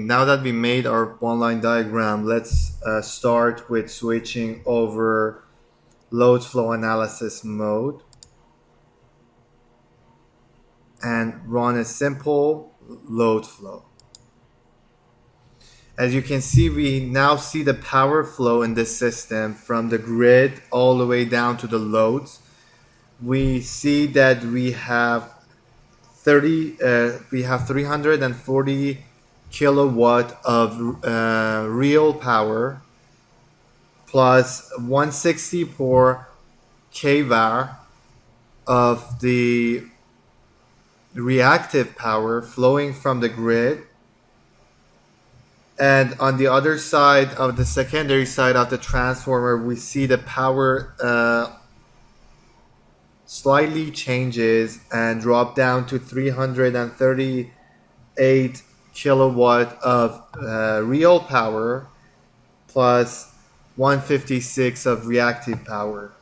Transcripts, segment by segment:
Now that we made our one-line diagram, let's start with switching over load flow analysis mode and run a simple load flow. As you can see, we now see the power flow in this system from the grid all the way down to the loads. We see that we have 340 kilowatt of real power plus 164 kVAR of the reactive power flowing from the grid. And on the other side of the secondary side of the transformer, we see the power slightly changes and drop down to 338 kilowatt of real power plus 156 of reactive power.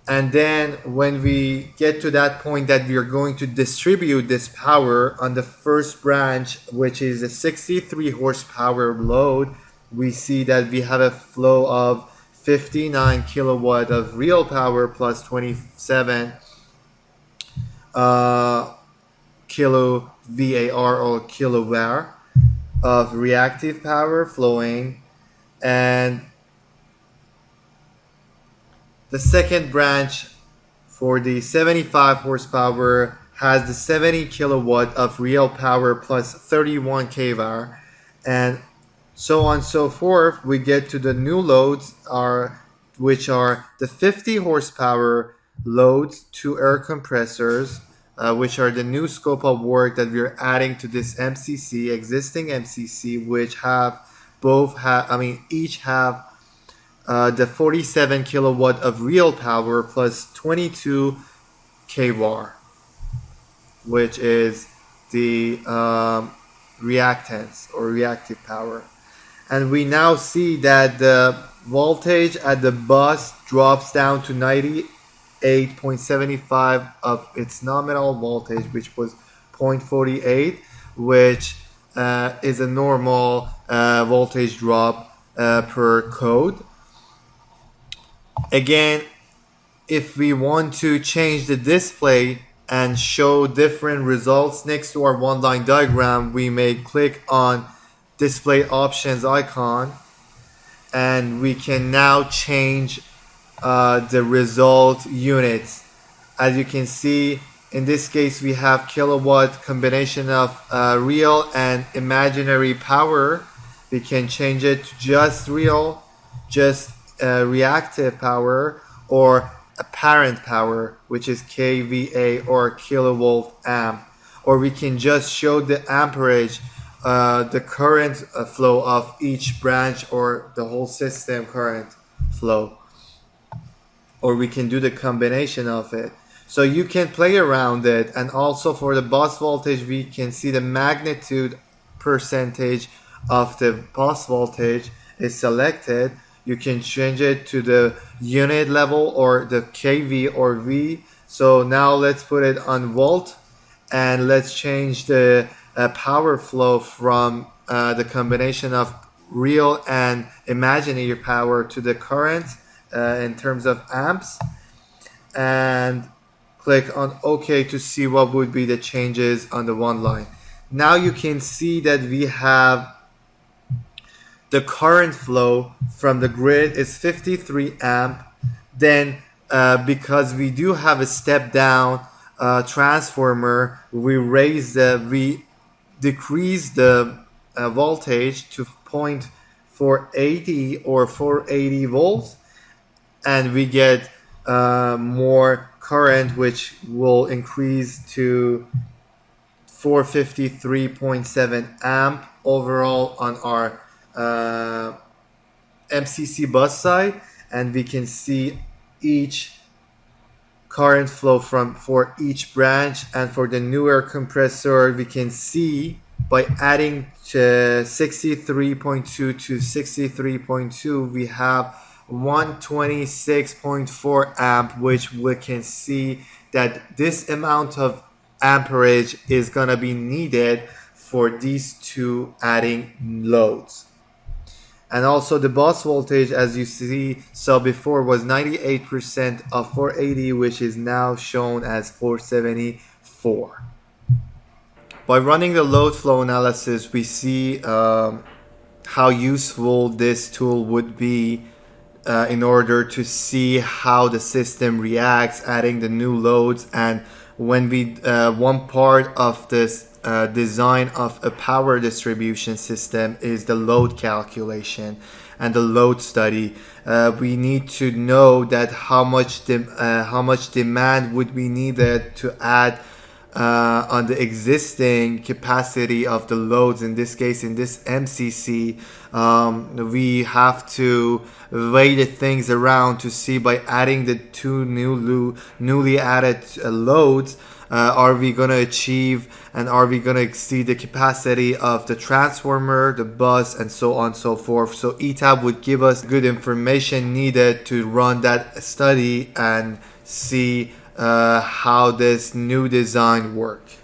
And then when we get to that point that we are going to distribute this power on the first branch, which is a 63 horsepower load, we see that we have a flow of 59 kilowatt of real power plus 27 kilo VAR or kilovar of reactive power flowing. And the second branch for the 75 horsepower has the 70 kilowatt of real power plus 31 kVAR, and so on and so forth. We get to the new loads, which are the 50 horsepower loads, 2 air compressors, which are the new scope of work that we're adding to this MCC, existing MCC, which each have the 47 kilowatt of real power plus 22 kVAR, which is the reactance or reactive power. And we now see that the voltage at the bus drops down to 98.75 of its nominal voltage, which was 0.48, which is a normal voltage drop per code. Again, if we want to change the display and show different results next to our one-line diagram, we may click on display options icon, and we can now change the result units. As you can see, in this case we have kilowatt combination of real and imaginary power. We can change it to just real, just reactive power, or apparent power, which is kVA or kilovolt amp, or we can just show the amperage, the current flow of each branch or the whole system current flow, or we can do the combination of it. So you can play around it. And also for the bus voltage, we can see the magnitude percentage of the bus voltage is selected. You can change it to the unit level or the kV or V. So now let's put it on volt, and let's change the power flow from the combination of real and imaginary power to the current in terms of amps, and click on OK to see what would be the changes on the one line. Now you can see that we have the current flow from the grid is 53 amp. Then because we do have a step down transformer, we decrease the voltage to 0.480 or 480 volts, and we get more current, which will increase to 453.7 amp overall on our MCC bus side. And we can see each current flow for each branch. And for the newer compressor, we can see by adding to 63.2 to 63.2, we have 126.4 amp, which we can see that this amount of amperage is going to be needed for these two adding loads. And also the bus voltage, as you saw before, was 98% of 480, which is now shown as 474. By running the load flow analysis, we see how useful this tool would be in order to see how the system reacts, adding the new loads. And when we one part of this design of a power distribution system is the load calculation and the load study. We need to know that how much demand would be needed to add on the existing capacity of the loads. In this case, in this MCC, we have to weigh the things around to see by adding the two newly added loads, are we going to achieve and are we going to exceed the capacity of the transformer, the bus, and so on and so forth. So ETAP would give us good information needed to run that study and see how this new design works.